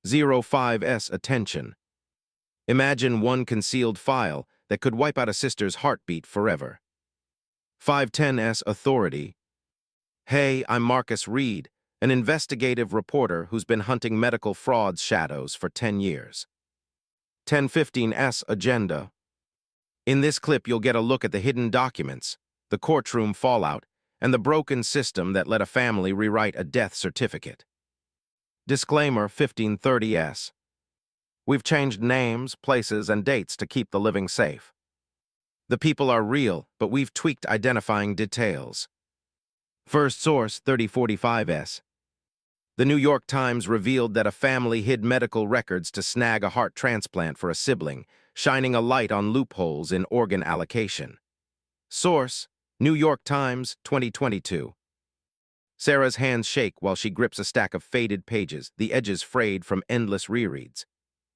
05S attention. Imagine one concealed file that could wipe out a sister's heartbeat forever. 510S authority. Hey, I'm Marcus Reed, an investigative reporter who's been hunting medical frauds shadows for 10 years. 1015S agenda. In this clip, you'll get a look at the hidden documents, the courtroom fallout, and the broken system that let a family rewrite a death certificate. Disclaimer 1530S. We've changed names, places, and dates to keep the living safe. The people are real, but we've tweaked identifying details. First source 3045S. The New York Times revealed that a family hid medical records to snag a heart transplant for a sibling, shining a light on loopholes in organ allocation. Source: New York Times, 2022. Sarah's hands shake while she grips a stack of faded pages, the edges frayed from endless rereads.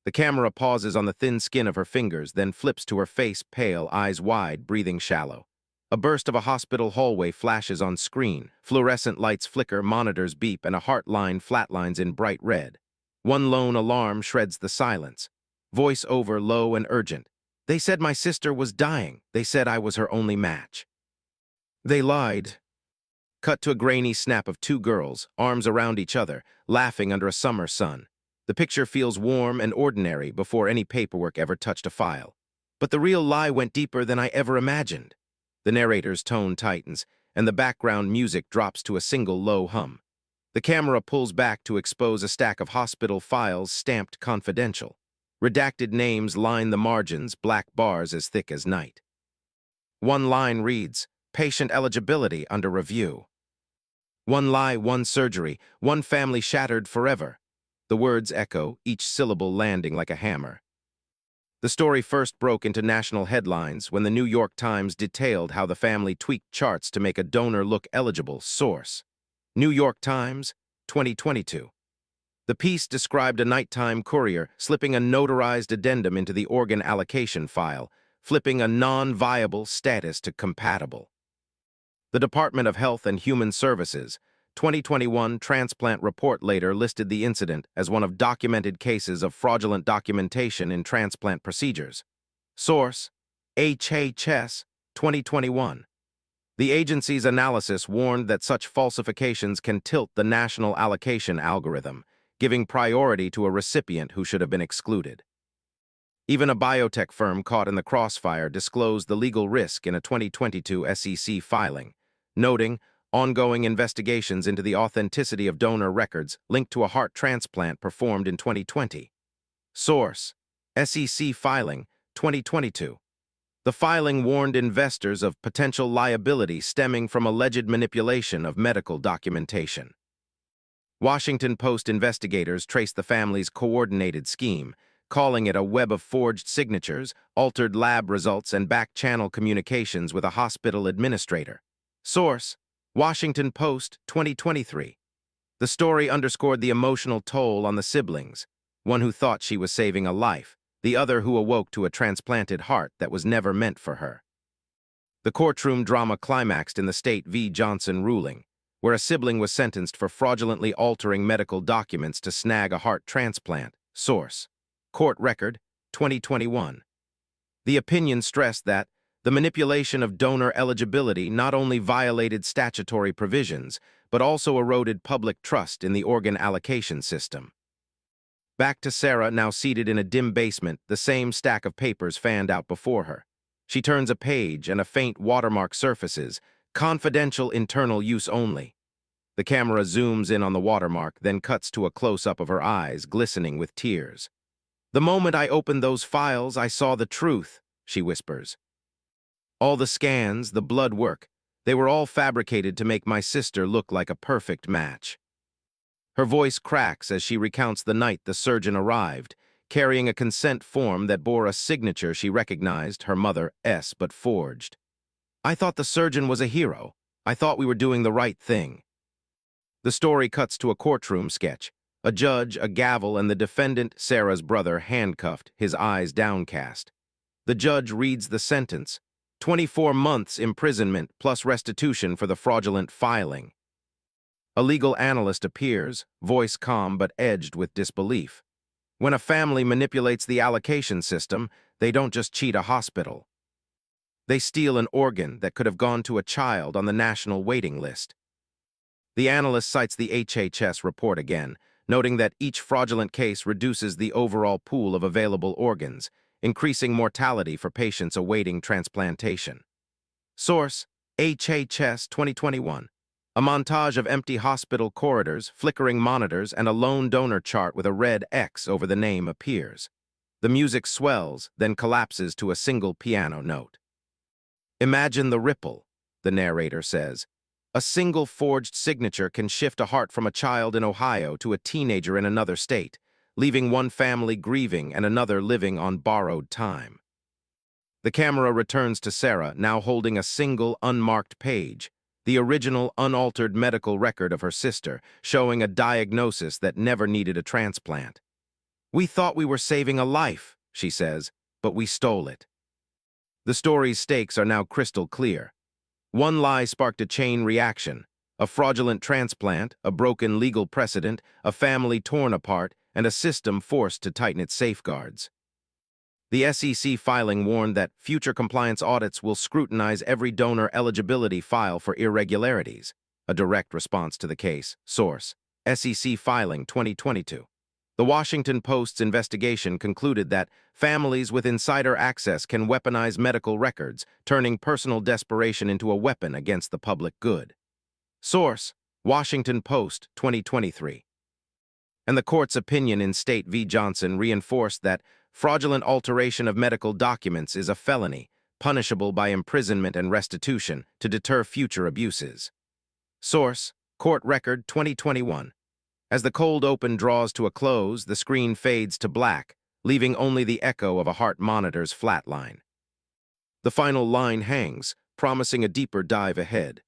The camera pauses on the thin skin of her fingers, then flips to her face, pale, eyes wide, breathing shallow. A burst of a hospital hallway flashes on screen. Fluorescent lights flicker, monitors beep, and a heart line flatlines in bright red. One lone alarm shreds the silence. Voice over, low and urgent. They said my sister was dying. They said I was her only match. They lied. Cut to a grainy snap of two girls, arms around each other, laughing under a summer sun. The picture feels warm and ordinary before any paperwork ever touched a file. But the real lie went deeper than I ever imagined. The narrator's tone tightens, and the background music drops to a single low hum. The camera pulls back to expose a stack of hospital files stamped confidential. Redacted names line the margins, black bars as thick as night. One line reads, "Patient eligibility under review." One lie, one surgery, one family shattered forever. The words echo, each syllable landing like a hammer. The story first broke into national headlines when the New York Times detailed how the family tweaked charts to make a donor look eligible. Source: New York Times, 2022. The piece described a nighttime courier slipping a notarized addendum into the organ allocation file, flipping a non-viable status to compatible. The Department of Health and Human Services, 2021 Transplant Report later listed the incident as one of documented cases of fraudulent documentation in transplant procedures. Source: HHS, 2021. The agency's analysis warned that such falsifications can tilt the national allocation algorithm, giving priority to a recipient who should have been excluded. Even a biotech firm caught in the crossfire disclosed the legal risk in a 2022 SEC filing, noting ongoing investigations into the authenticity of donor records linked to a heart transplant performed in 2020. Source: SEC filing, 2022. The filing warned investors of potential liability stemming from alleged manipulation of medical documentation. Washington Post investigators traced the family's coordinated scheme, calling it a web of forged signatures, altered lab results, and back-channel communications with a hospital administrator. Source: Washington Post, 2023. The story underscored the emotional toll on the siblings, one who thought she was saving a life, the other who awoke to a transplanted heart that was never meant for her. The courtroom drama climaxed in the State v. Johnson ruling, where a sibling was sentenced for fraudulently altering medical documents to snag a heart transplant. Source: Court Record, 2021. The opinion stressed that the manipulation of donor eligibility not only violated statutory provisions, but also eroded public trust in the organ allocation system. Back to Sarah, now seated in a dim basement, the same stack of papers fanned out before her. She turns a page and a faint watermark surfaces, confidential internal use only. The camera zooms in on the watermark, then cuts to a close-up of her eyes, glistening with tears. "The moment I opened those files, I saw the truth," she whispers. "All the scans, the blood work, they were all fabricated to make my sister look like a perfect match." Her voice cracks as she recounts the night the surgeon arrived, carrying a consent form that bore a signature she recognized, her mother's, but forged. "I thought the surgeon was a hero. I thought we were doing the right thing." The story cuts to a courtroom sketch. A judge, a gavel, and the defendant, Sarah's brother, handcuffed, his eyes downcast. The judge reads the sentence: 24 months imprisonment plus restitution for the fraudulent filing. A legal analyst appears, voice calm but edged with disbelief. When a family manipulates the allocation system, they don't just cheat a hospital. They steal an organ that could have gone to a child on the national waiting list. The analyst cites the HHS report again, noting that each fraudulent case reduces the overall pool of available organs, increasing mortality for patients awaiting transplantation. Source: HHS 2021. A montage of empty hospital corridors, flickering monitors, and a lone donor chart with a red X over the name appears. The music swells, then collapses to a single piano note. Imagine the ripple, the narrator says. A single forged signature can shift a heart from a child in Ohio to a teenager in another state, leaving one family grieving and another living on borrowed time. The camera returns to Sarah, now holding a single, unmarked page, the original, unaltered medical record of her sister, showing a diagnosis that never needed a transplant. "We thought we were saving a life," she says, "but we stole it." The story's stakes are now crystal clear. One lie sparked a chain reaction: a fraudulent transplant, a broken legal precedent, a family torn apart, and a system forced to tighten its safeguards. The SEC filing warned that future compliance audits will scrutinize every donor eligibility file for irregularities, a direct response to the case. Source: SEC filing 2022. The Washington Post's investigation concluded that families with insider access can weaponize medical records, turning personal desperation into a weapon against the public good. Source: Washington Post 2023. And the court's opinion in State v. Johnson reinforced that fraudulent alteration of medical documents is a felony, punishable by imprisonment and restitution to deter future abuses. Source: Court Record 2021. As the cold open draws to a close, the screen fades to black, leaving only the echo of a heart monitor's flatline. The final line hangs, promising a deeper dive ahead.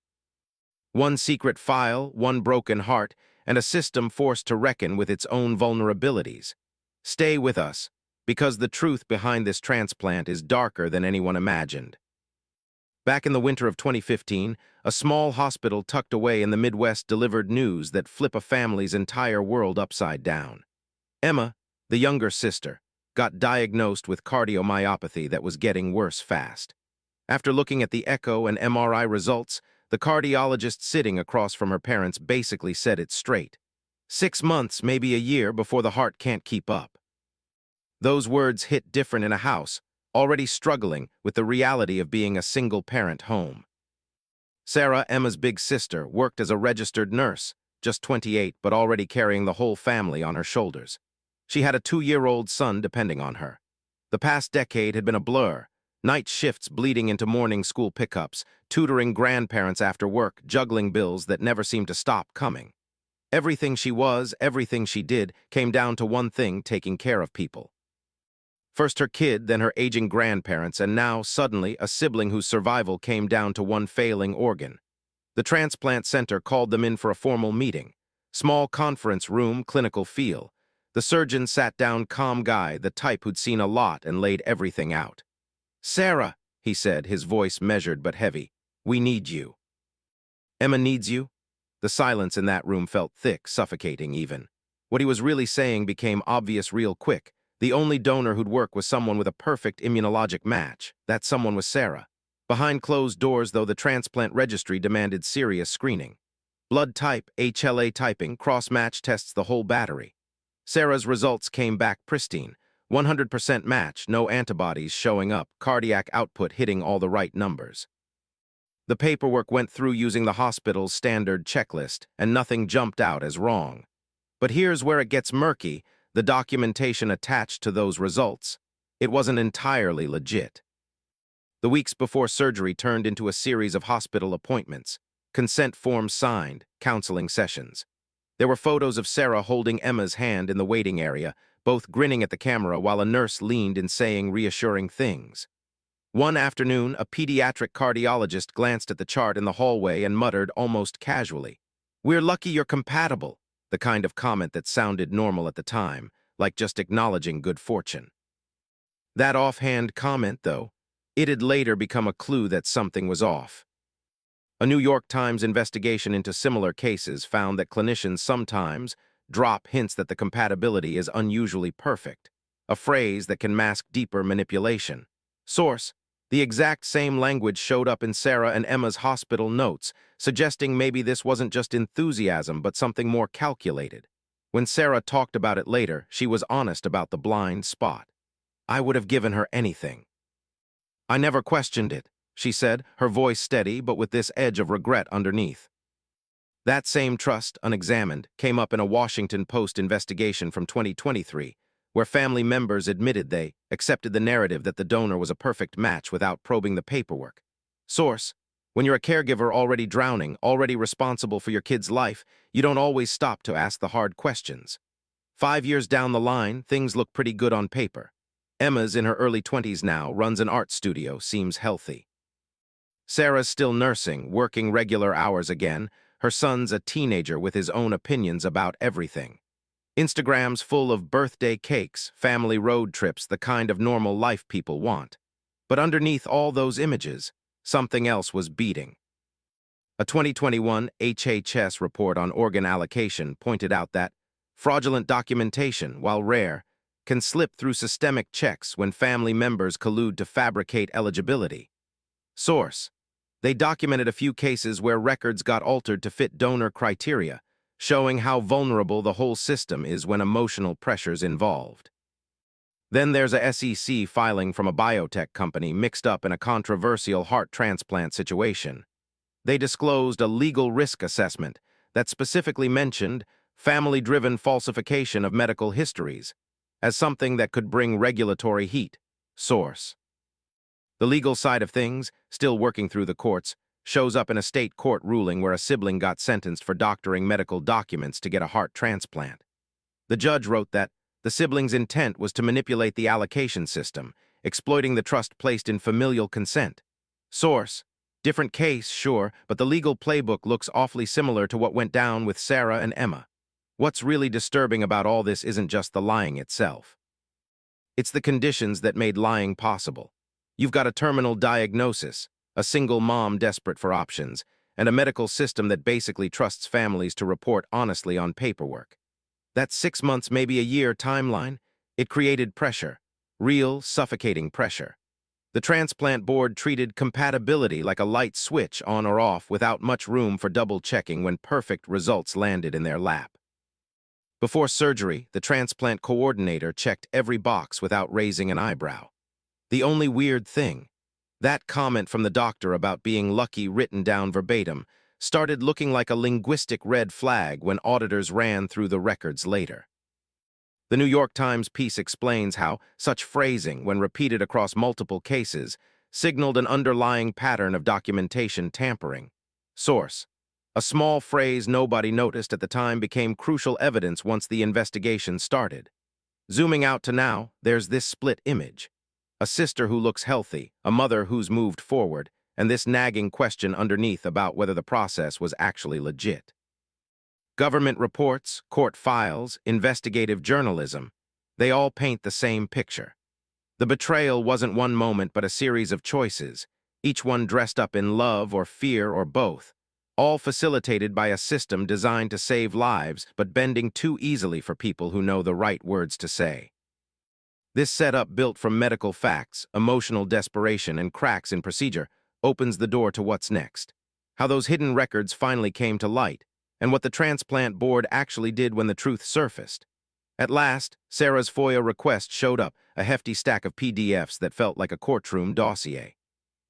One secret file, one broken heart, and a system forced to reckon with its own vulnerabilities. Stay with us, because the truth behind this transplant is darker than anyone imagined. Back in the winter of 2015, a small hospital tucked away in the Midwest delivered news that flipped a family's entire world upside down. Emma, the younger sister, got diagnosed with cardiomyopathy that was getting worse fast. After looking at the echo and MRI results, the cardiologist sitting across from her parents basically said it straight. 6 months, maybe a year, before the heart can't keep up. Those words hit different in a house already struggling with the reality of being a single-parent home. Sarah, Emma's big sister, worked as a registered nurse, just 28 but already carrying the whole family on her shoulders. She had a 2-year-old son depending on her. The past decade had been a blur, night shifts bleeding into morning school pickups, tutoring grandparents after work, juggling bills that never seemed to stop coming. Everything she was, everything she did, came down to one thing: taking care of people. First her kid, then her aging grandparents, and now, suddenly, a sibling whose survival came down to one failing organ. The transplant center called them in for a formal meeting. Small conference room, clinical feel. The surgeon sat down, calm guy, the type who'd seen a lot and laid everything out. "Sarah," he said, his voice measured but heavy, "we need you." "Emma needs you?" The silence in that room felt thick, suffocating even. What he was really saying became obvious real quick. The only donor who'd work was someone with a perfect immunologic match. That someone was Sarah. Behind closed doors, though, the transplant registry demanded serious screening. Blood type, HLA typing, cross-match tests, the whole battery. Sarah's results came back pristine. 100% match, no antibodies showing up, cardiac output hitting all the right numbers. The paperwork went through using the hospital's standard checklist, and nothing jumped out as wrong. But here's where it gets murky: the documentation attached to those results. It wasn't entirely legit. The weeks before surgery turned into a series of hospital appointments, consent forms signed, counseling sessions. There were photos of Sarah holding Emma's hand in the waiting area, both grinning at the camera while a nurse leaned in saying reassuring things. One afternoon, a pediatric cardiologist glanced at the chart in the hallway and muttered almost casually, "We're lucky you're compatible," the kind of comment that sounded normal at the time, like just acknowledging good fortune. That offhand comment, though, it had later become a clue that something was off. A New York Times investigation into similar cases found that clinicians sometimes drop hints that the compatibility is unusually perfect, a phrase that can mask deeper manipulation. Source: the exact same language showed up in Sarah and Emma's hospital notes, suggesting maybe this wasn't just enthusiasm but something more calculated. When Sarah talked about it later, she was honest about the blind spot. "I would have given her anything. I never questioned it," she said, her voice steady but with this edge of regret underneath. That same trust, unexamined, came up in a Washington Post investigation from 2023, where family members admitted they accepted the narrative that the donor was a perfect match without probing the paperwork. Source: when you're a caregiver already drowning, already responsible for your kid's life, you don't always stop to ask the hard questions. 5 years down the line, things look pretty good on paper. Emma's in her early 20s now, runs an art studio, seems healthy. Sarah's still nursing, working regular hours again. Her son's a teenager with his own opinions about everything. Instagram's full of birthday cakes, family road trips, the kind of normal life people want. But underneath all those images, something else was beating. A 2021 HHS report on organ allocation pointed out that fraudulent documentation, while rare, can slip through systemic checks when family members collude to fabricate eligibility. Source: they documented a few cases where records got altered to fit donor criteria, showing how vulnerable the whole system is when emotional pressure's involved. Then there's a SEC filing from a biotech company mixed up in a controversial heart transplant situation. They disclosed a legal risk assessment that specifically mentioned family-driven falsification of medical histories as something that could bring regulatory heat. Source: the legal side of things, still working through the courts, shows up in a state court ruling where a sibling got sentenced for doctoring medical documents to get a heart transplant. The judge wrote that the sibling's intent was to manipulate the allocation system, exploiting the trust placed in familial consent. Source: different case, sure, but the legal playbook looks awfully similar to what went down with Sarah and Emma. What's really disturbing about all this isn't just the lying itself. It's the conditions that made lying possible. You've got a terminal diagnosis, a single mom desperate for options, and a medical system that basically trusts families to report honestly on paperwork. That 6 months, maybe a year timeline, it created pressure, real, suffocating pressure. The transplant board treated compatibility like a light switch on or off without much room for double-checking when perfect results landed in their lap. Before surgery, the transplant coordinator checked every box without raising an eyebrow. The only weird thing, that comment from the doctor about being lucky written down verbatim, started looking like a linguistic red flag when auditors ran through the records later. The New York Times piece explains how such phrasing, when repeated across multiple cases, signaled an underlying pattern of documentation tampering. Source: a small phrase nobody noticed at the time became crucial evidence once the investigation started. Zooming out to now, there's this split image. A sister who looks healthy, a mother who's moved forward, and this nagging question underneath about whether the process was actually legit. Government reports, court files, investigative journalism, they all paint the same picture. The betrayal wasn't one moment but a series of choices, each one dressed up in love or fear or both, all facilitated by a system designed to save lives but bending too easily for people who know the right words to say. This setup, built from medical facts, emotional desperation, and cracks in procedure, opens the door to what's next. How those hidden records finally came to light, and what the transplant board actually did when the truth surfaced. At last, Sarah's FOIA request showed up, a hefty stack of PDFs that felt like a courtroom dossier.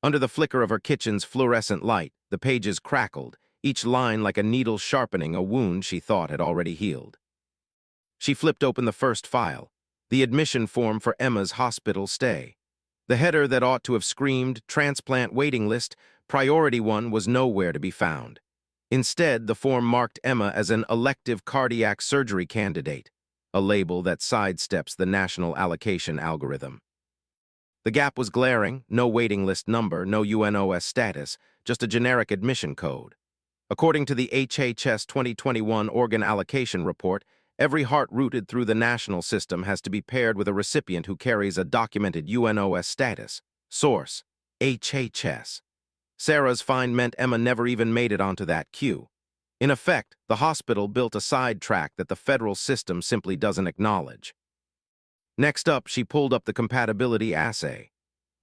Under the flicker of her kitchen's fluorescent light, the pages crackled, each line like a needle sharpening a wound she thought had already healed. She flipped open the first file, the admission form for Emma's hospital stay. The header that ought to have screamed transplant waiting list, priority 1, was nowhere to be found. Instead, the form marked Emma as an elective cardiac surgery candidate, a label that sidesteps the national allocation algorithm. The gap was glaring, no waiting list number, no UNOS status, just a generic admission code. According to the HHS 2021 organ allocation report, every heart routed through the national system has to be paired with a recipient who carries a documented UNOS status. Source: HHS. Sarah's find meant Emma never even made it onto that queue. In effect, the hospital built a side track that the federal system simply doesn't acknowledge. Next up, she pulled up the compatibility assay.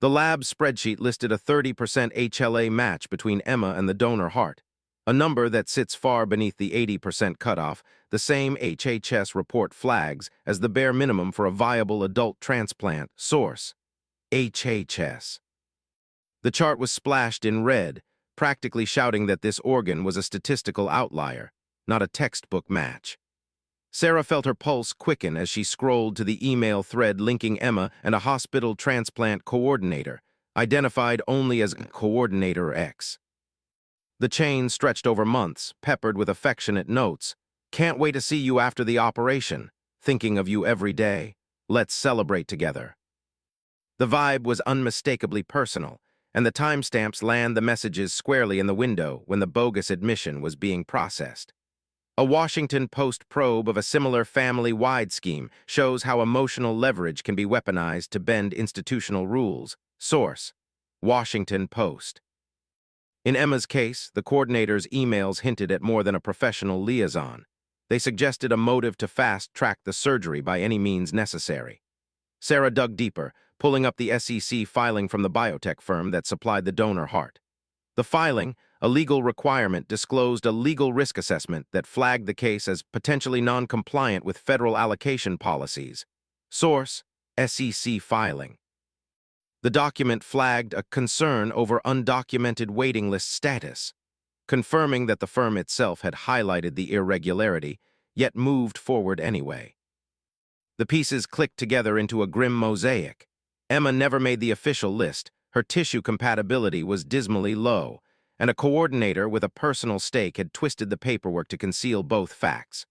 The lab spreadsheet listed a 30% HLA match between Emma and the donor heart, a number that sits far beneath the 80% cutoff, the same HHS report flags as the bare minimum for a viable adult transplant. Source: HHS. The chart was splashed in red, practically shouting that this organ was a statistical outlier, not a textbook match. Sarah felt her pulse quicken as she scrolled to the email thread linking Emma and a hospital transplant coordinator, identified only as Coordinator X. The chain stretched over months, peppered with affectionate notes. "Can't wait to see you after the operation. Thinking of you every day. Let's celebrate together." The vibe was unmistakably personal, and the timestamps land the messages squarely in the window when the bogus admission was being processed. A Washington Post probe of a similar family-wide scheme shows how emotional leverage can be weaponized to bend institutional rules. Source: Washington Post. In Emma's case, the coordinator's emails hinted at more than a professional liaison. They suggested a motive to fast-track the surgery by any means necessary. Sarah dug deeper, pulling up the SEC filing from the biotech firm that supplied the donor heart. The filing, a legal requirement, disclosed a legal risk assessment that flagged the case as potentially non-compliant with federal allocation policies. Source: SEC filing. The document flagged a concern over undocumented waiting list status, confirming that the firm itself had highlighted the irregularity, yet moved forward anyway. The pieces clicked together into a grim mosaic. Emma never made the official list, her tissue compatibility was dismally low, and a coordinator with a personal stake had twisted the paperwork to conceal both facts.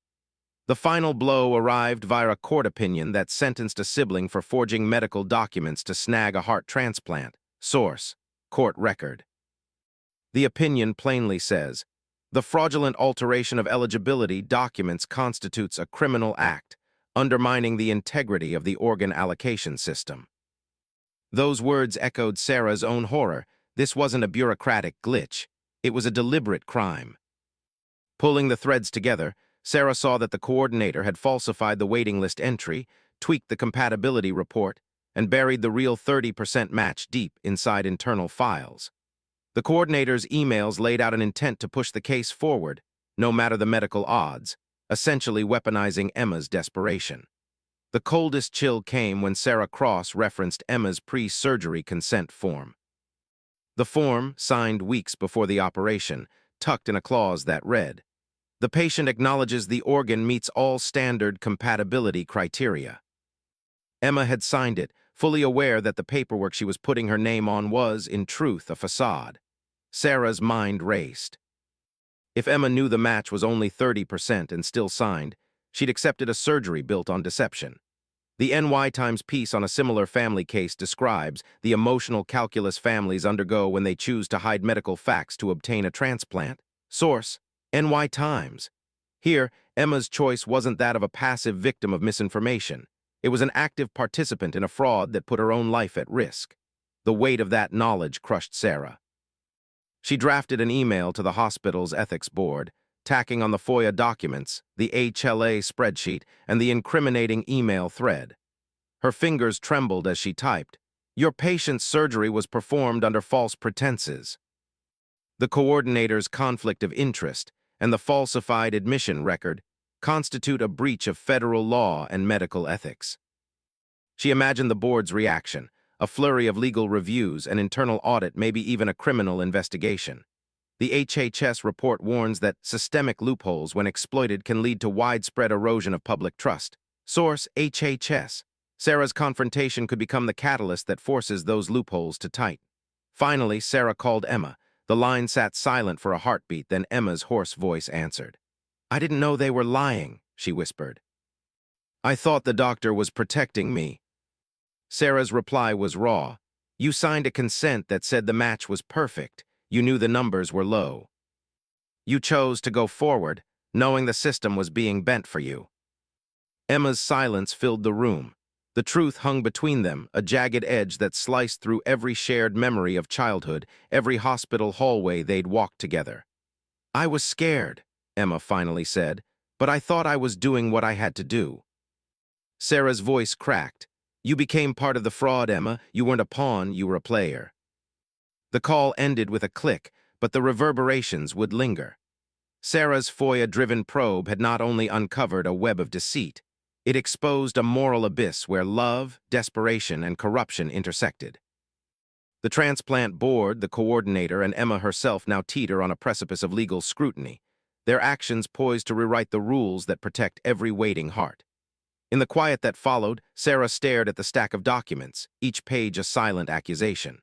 The final blow arrived via a court opinion that sentenced a sibling for forging medical documents to snag a heart transplant. Source: court record. The opinion plainly says, "The fraudulent alteration of eligibility documents constitutes a criminal act, undermining the integrity of the organ allocation system." Those words echoed Sarah's own horror. This wasn't a bureaucratic glitch. It was a deliberate crime. Pulling the threads together, Sarah saw that the coordinator had falsified the waiting list entry, tweaked the compatibility report, and buried the real 30% match deep inside internal files. The coordinator's emails laid out an intent to push the case forward, no matter the medical odds, essentially weaponizing Emma's desperation. The coldest chill came when Sarah cross-referenced Emma's pre-surgery consent form. The form, signed weeks before the operation, tucked in a clause that read, "The patient acknowledges the organ meets all standard compatibility criteria." Emma had signed it, fully aware that the paperwork she was putting her name on was, in truth, a facade. Sarah's mind raced. If Emma knew the match was only 30% and still signed, she'd accepted a surgery built on deception. The NY Times piece on a similar family case describes the emotional calculus families undergo when they choose to hide medical facts to obtain a transplant. Source: NY Times. Here, Emma's choice wasn't that of a passive victim of misinformation. It was an active participant in a fraud that put her own life at risk. The weight of that knowledge crushed Sarah. She drafted an email to the hospital's ethics board, tacking on the FOIA documents, the HLA spreadsheet, and the incriminating email thread. Her fingers trembled as she typed, "Your patient's surgery was performed under false pretenses." The coordinator's conflict of interest and the falsified admission record constitute a breach of federal law and medical ethics. She imagined the board's reaction, a flurry of legal reviews, an internal audit, maybe even a criminal investigation. The HHS report warns that systemic loopholes, when exploited, can lead to widespread erosion of public trust. Source: HHS. Sarah's confrontation could become the catalyst that forces those loopholes to tighten. Finally, Sarah called Emma. The line sat silent for a heartbeat, then Emma's hoarse voice answered. "I didn't know they were lying," she whispered. "I thought the doctor was protecting me." Sarah's reply was raw. "You signed a consent that said the match was perfect. You knew the numbers were low. You chose to go forward, knowing the system was being bent for you." Emma's silence filled the room. The truth hung between them, a jagged edge that sliced through every shared memory of childhood, every hospital hallway they'd walked together. "I was scared," Emma finally said, "but I thought I was doing what I had to do." Sarah's voice cracked. "You became part of the fraud, Emma. You weren't a pawn, you were a player." The call ended with a click, but the reverberations would linger. Sarah's FOIA-driven probe had not only uncovered a web of deceit, it exposed a moral abyss where love, desperation, and corruption intersected. The transplant board, the coordinator, and Emma herself now teeter on a precipice of legal scrutiny, their actions poised to rewrite the rules that protect every waiting heart. In the quiet that followed, Sarah stared at the stack of documents, each page a silent accusation.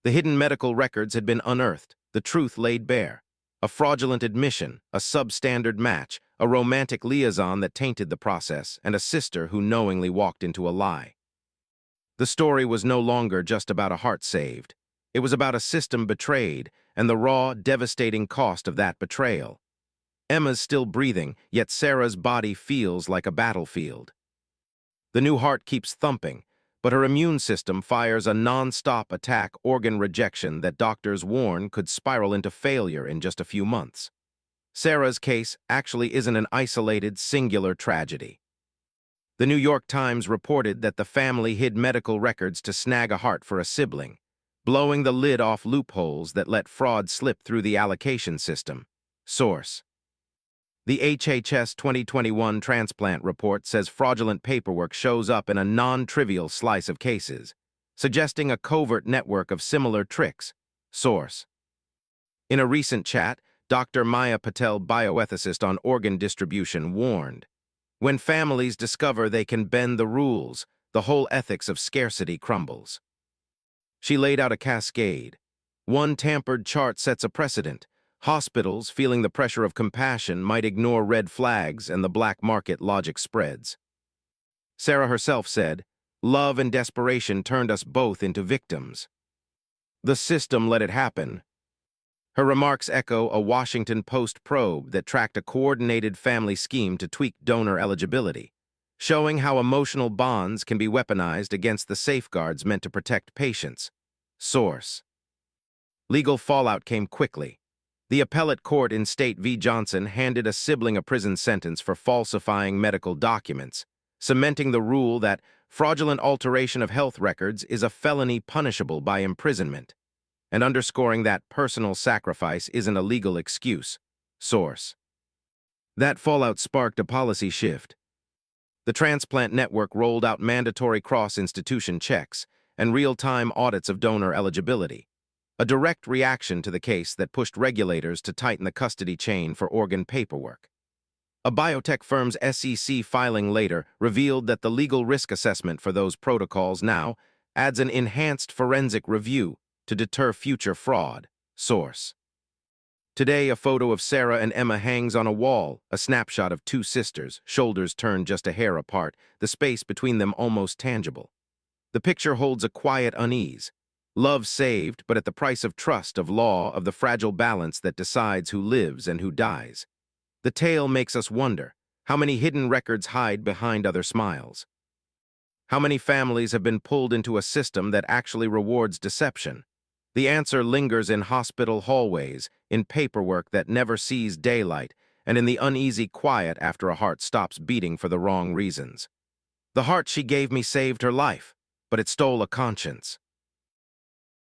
The hidden medical records had been unearthed, the truth laid bare. A fraudulent admission, a substandard match, a romantic liaison that tainted the process, and a sister who knowingly walked into a lie. The story was no longer just about a heart saved. It was about a system betrayed and the raw, devastating cost of that betrayal. Emma's still breathing, yet Sarah's body feels like a battlefield. The new heart keeps thumping, but her immune system fires a non-stop attack organ rejection that doctors warn could spiral into failure in just a few months. Sarah's case actually isn't an isolated, singular tragedy. The New York Times reported that the family hid medical records to snag a heart for a sibling, blowing the lid off loopholes that let fraud slip through the allocation system. Source: the HHS 2021 Transplant Report says fraudulent paperwork shows up in a non-trivial slice of cases, suggesting a covert network of similar tricks. Source: in a recent chat, Dr. Maya Patel, bioethicist on organ distribution, warned, "When families discover they can bend the rules, the whole ethics of scarcity crumbles." She laid out a cascade. One tampered chart sets a precedent. Hospitals, feeling the pressure of compassion, might ignore red flags, and the black market logic spreads. Sarah herself said, "Love and desperation turned us both into victims. The system let it happen." Her remarks echo a Washington Post probe that tracked a coordinated family scheme to tweak donor eligibility, showing how emotional bonds can be weaponized against the safeguards meant to protect patients. Source: legal fallout came quickly. The appellate court in State v. Johnson handed a sibling a prison sentence for falsifying medical documents, cementing the rule that fraudulent alteration of health records is a felony punishable by imprisonment, and underscoring that personal sacrifice isn't a legal excuse. Source: that fallout sparked a policy shift. The Transplant Network rolled out mandatory cross-institution checks and real-time audits of donor eligibility, a direct reaction to the case that pushed regulators to tighten the custody chain for organ paperwork. A biotech firm's SEC filing later revealed that the legal risk assessment for those protocols now adds an enhanced forensic review to deter future fraud. Source: today, a photo of Sarah and Emma hangs on a wall, a snapshot of two sisters, shoulders turned just a hair apart, the space between them almost tangible. The picture holds a quiet unease. Love saved, but at the price of trust, of law, of the fragile balance that decides who lives and who dies. The tale makes us wonder, how many hidden records hide behind other smiles? How many families have been pulled into a system that actually rewards deception? The answer lingers in hospital hallways, in paperwork that never sees daylight, and in the uneasy quiet after a heart stops beating for the wrong reasons. The heart she gave me saved her life, but it stole a conscience.